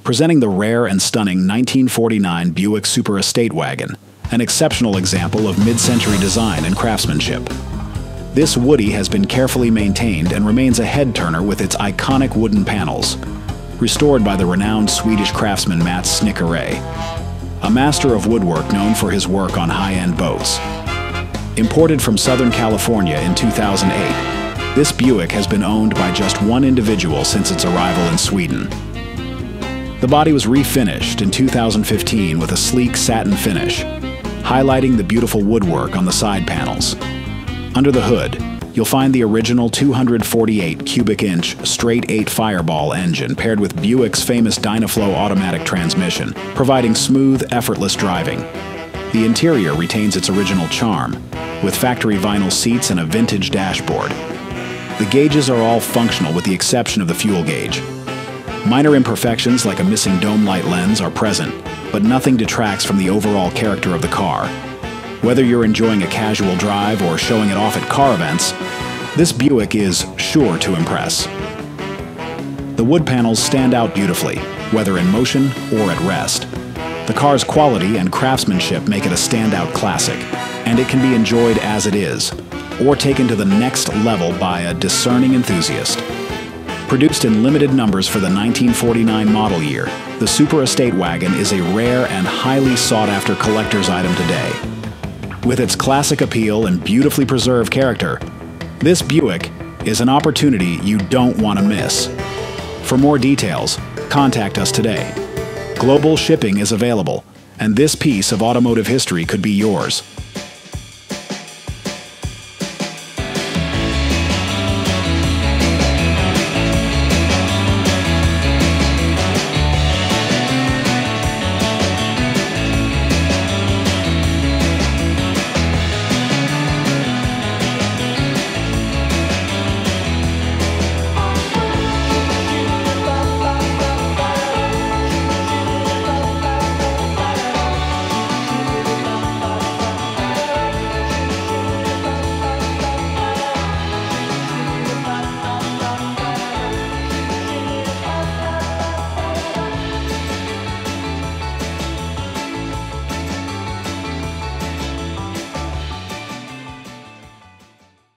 presenting the rare and stunning 1949 Buick Super Estate Wagon, an exceptional example of mid-century design and craftsmanship. This Woody has been carefully maintained and remains a head-turner with its iconic wooden panels, restored by the renowned Swedish craftsman Mats Snickare, a master of woodwork known for his work on high-end boats. Imported from Southern California in 2008, this Buick has been owned by just one individual since its arrival in Sweden. The body was refinished in 2015 with a sleek satin finish, highlighting the beautiful woodwork on the side panels. Under the hood, you'll find the original 248 cubic inch straight 8 Fireball engine paired with Buick's famous Dynaflow automatic transmission, providing smooth, effortless driving. The interior retains its original charm, with factory vinyl seats and a vintage dashboard. The gauges are all functional with the exception of the fuel gauge. Minor imperfections like a missing dome light lens are present, but nothing detracts from the overall character of the car. Whether you're enjoying a casual drive or showing it off at car events, this Buick is sure to impress. The wood panels stand out beautifully, whether in motion or at rest. The car's quality and craftsmanship make it a standout classic, and it can be enjoyed as it is, or taken to the next level by a discerning enthusiast. Produced in limited numbers for the 1949 model year, the Super Estate Wagon is a rare and highly sought-after collector's item today. With its classic appeal and beautifully preserved character, this Buick is an opportunity you don't want to miss. For more details, contact us today. Global shipping is available, and this piece of automotive history could be yours.